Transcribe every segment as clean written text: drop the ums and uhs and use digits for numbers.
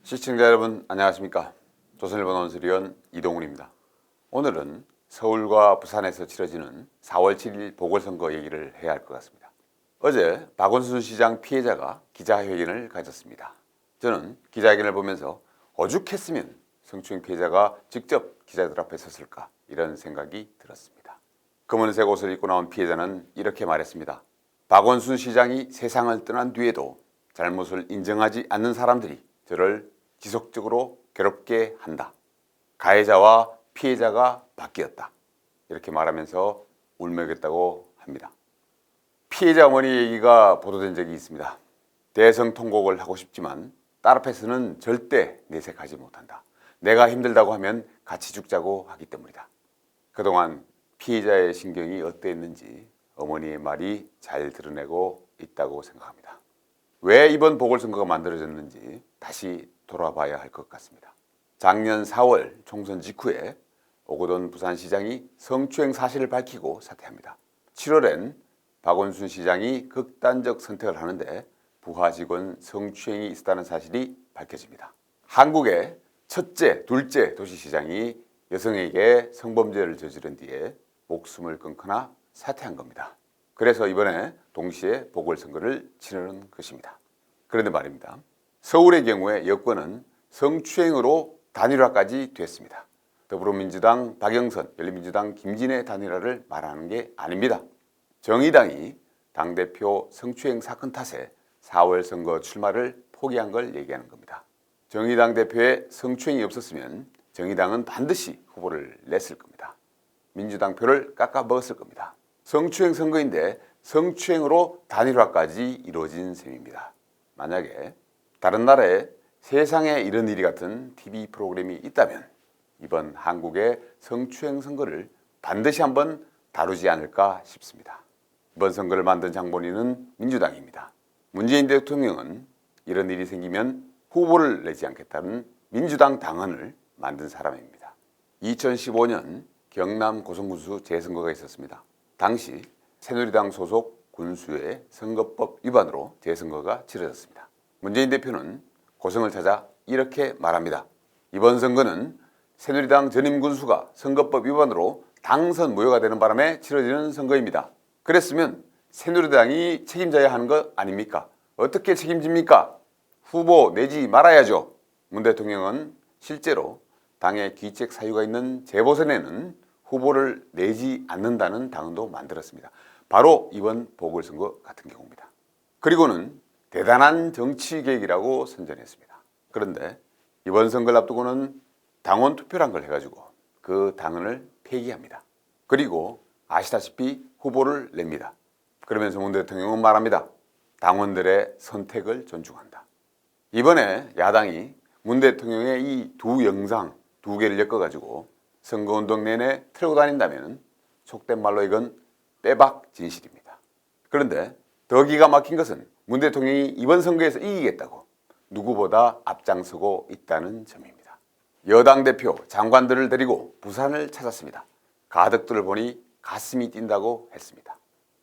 시청자 여러분 안녕하십니까. 조선일보 논설위원 이동훈입니다. 오늘은 서울과 부산에서 치러지는 4월 7일 보궐선거 얘기를 해야 할 것 같습니다. 어제 박원순 시장 피해자가 기자회견을 가졌습니다. 저는 기자회견을 보면서 오죽했으면 성추행 피해자가 직접 기자들 앞에 섰을까 이런 생각이 들었습니다. 검은색 옷을 입고 나온 피해자는 이렇게 말했습니다. 박원순 시장이 세상을 떠난 뒤에도 잘못을 인정하지 않는 사람들이 저를 지속적으로 괴롭게 한다. 가해자와 피해자가 바뀌었다. 이렇게 말하면서 울먹였다고 합니다. 피해자 어머니 얘기가 보도된 적이 있습니다. 대성통곡을 하고 싶지만 딸 앞에서는 절대 내색하지 못한다. 내가 힘들다고 하면 같이 죽자고 하기 때문이다. 그동안 피해자의 신경이 어땠는지 어머니의 말이 잘 드러내고 있다고 생각합니다. 왜 이번 보궐선거가 만들어졌는지 다시 돌아봐야 할 것 같습니다. 작년 4월 총선 직후에 오거돈 부산시장이 성추행 사실을 밝히고 사퇴합니다. 7월엔 박원순 시장이 극단적 선택을 하는데 부하 직원 성추행이 있었다는 사실이 밝혀집니다. 한국의 첫째, 둘째 도시시장이 여성에게 성범죄를 저지른 뒤에 목숨을 끊거나 사퇴한 겁니다. 그래서 이번에 동시에 보궐선거를 치르는 것입니다. 그런데 말입니다. 서울의 경우에 여권은 성추행으로 단일화까지 됐습니다. 더불어민주당 박영선, 열린민주당 김진애 단일화를 말하는 게 아닙니다. 정의당이 당대표 성추행 사건 탓에 4월 선거 출마를 포기한 걸 얘기하는 겁니다. 정의당 대표의 성추행이 없었으면 정의당은 반드시 후보를 냈을 겁니다. 민주당 표를 깎아 먹었을 겁니다. 성추행 선거인데 성추행으로 단일화까지 이루어진 셈입니다. 만약에 다른 나라에 세상에 이런 일이 같은 TV 프로그램이 있다면 이번 한국의 성추행 선거를 반드시 한번 다루지 않을까 싶습니다. 이번 선거를 만든 장본인은 민주당입니다. 문재인 대통령은 이런 일이 생기면 후보를 내지 않겠다는 민주당 당헌을 만든 사람입니다. 2015년 경남 고성군수 재선거가 있었습니다. 당시 새누리당 소속 군수의 선거법 위반으로 재선거가 치러졌습니다. 문재인 대표는 고성을 찾아 이렇게 말합니다. 이번 선거는 새누리당 전임 군수가 선거법 위반으로 당선 무효가 되는 바람에 치러지는 선거입니다. 그랬으면 새누리당이 책임져야 하는 것 아닙니까? 어떻게 책임집니까? 후보 내지 말아야죠. 문 대통령은 실제로 당의 귀책 사유가 있는 재보선에는 후보를 내지 않는다는 당헌도 만들었습니다. 바로 이번 보궐선거 같은 경우입니다. 그리고는 대단한 정치 계획이라고 선전했습니다. 그런데 이번 선거를 앞두고는 당원 투표란 걸 해가지고 그 당헌을 폐기합니다. 그리고 아시다시피 후보를 냅니다. 그러면서 문 대통령은 말합니다. 당원들의 선택을 존중한다. 이번에 야당이 문 대통령의 이 두 영상 두 개를 엮어가지고 선거운동 내내 틀고 다닌다면 속된 말로 이건 빼박 진실입니다. 그런데 더 기가 막힌 것은 문 대통령이 이번 선거에서 이기겠다고 누구보다 앞장서고 있다는 점입니다. 여당 대표 장관들을 데리고 부산을 찾았습니다. 가덕도를 보니 가슴이 뛴다고 했습니다.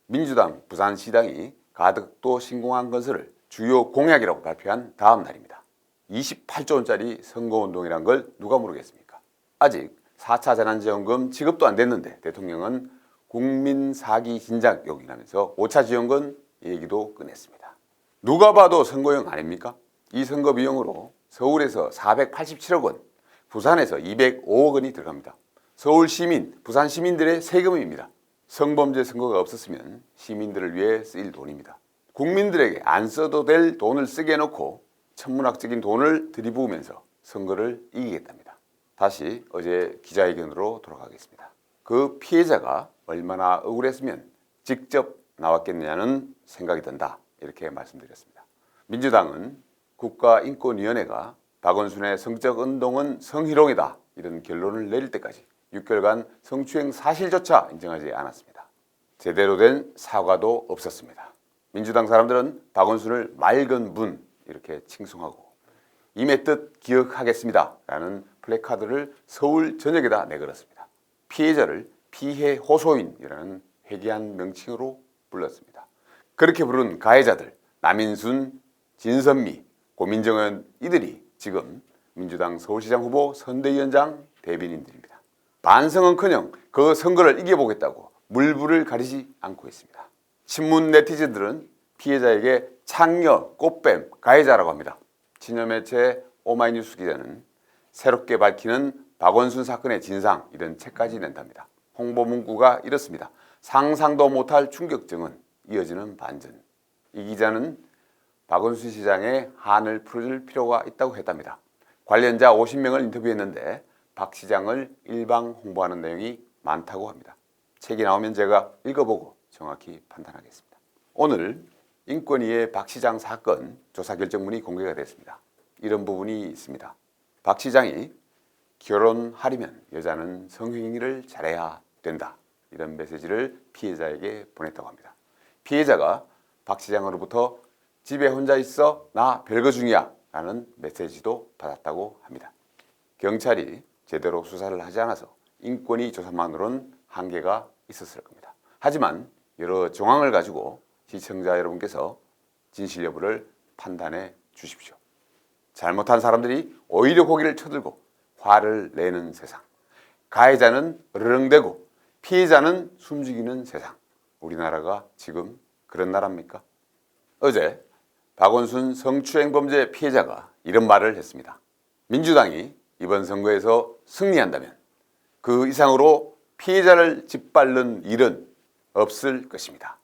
민주당 부산시당이 가덕도 신공항 건설을 주요 공약이라고 발표한 다음 날입니다. 28조 원짜리 선거운동이란 걸 누가 모르겠습니까? 아직 4차 재난지원금 지급도 안 됐는데 대통령은 국민 사기 진작 요긴하면서 5차 지원금 얘기도 꺼냈습니다. 누가 봐도 선거용 아닙니까? 이 선거 비용으로 서울에서 487억 원, 부산에서 205억 원이 들어갑니다. 서울 시민, 부산 시민들의 세금입니다. 성범죄 선거가 없었으면 시민들을 위해 쓰일 돈입니다. 국민들에게 안 써도 될 돈을 쓰게 해놓고 천문학적인 돈을 들이부으면서 선거를 이기겠답니다. 다시 어제 기자회견으로 돌아가겠습니다. 그 피해자가 얼마나 억울했으면 직접 나왔겠느냐는 생각이 든다. 이렇게 말씀드렸습니다. 민주당은 국가인권위원회가 박원순의 성적 운동은 성희롱이다. 이런 결론을 내릴 때까지 6개월간 성추행 사실조차 인정하지 않았습니다. 제대로 된 사과도 없었습니다. 민주당 사람들은 박원순을 맑은 분 이렇게 칭송하고 임의 뜻 기억하겠습니다 라는 플래카드를 서울 전역에다 내걸었습니다. 피해자를 피해 호소인이라는 회개한 명칭으로 불렀습니다. 그렇게 부른 가해자들 남인순, 진선미, 고민정은 이들이 지금 민주당 서울시장 후보 선대위원장 대변인들입니다. 반성은커녕 그 선거를 이겨보겠다고 물불을 가리지 않고 있습니다. 친문 네티즌들은 피해자에게 창녀, 꽃뱀, 가해자라고 합니다. 친여매체 오마이뉴스 기자는 새롭게 밝히는 박원순 사건의 진상 이런 책까지 낸답니다. 홍보 문구가 이렇습니다. 상상도 못할 충격증은 이어지는 반전. 이 기자는 박원순 시장의 한을 풀어줄 필요가 있다고 했답니다. 관련자 50명을 인터뷰했는데 박 시장을 일방 홍보하는 내용이 많다고 합니다. 책이 나오면 제가 읽어보고 정확히 판단하겠습니다. 오늘 인권위의 박 시장 사건 조사 결정문이 공개가 됐습니다. 이런 부분이 있습니다. 박 시장이 결혼하려면 여자는 성행위를 잘해야 된다. 이런 메시지를 피해자에게 보냈다고 합니다. 피해자가 박 시장으로부터 집에 혼자 있어 나 별거 중이야 라는 메시지도 받았다고 합니다. 경찰이 제대로 수사를 하지 않아서 인권위 조사만으로는 한계가 있었을 겁니다. 하지만 여러 정황을 가지고 시청자 여러분께서 진실 여부를 판단해 주십시오. 잘못한 사람들이 오히려 고개를 쳐들고 화를 내는 세상. 가해자는 으르렁대고 피해자는 숨죽이는 세상. 우리나라가 지금 그런 나라입니까? 어제 박원순 성추행 범죄 피해자가 이런 말을 했습니다. 민주당이 이번 선거에서 승리한다면 그 이상으로 피해자를 짓밟는 일은 없을 것입니다.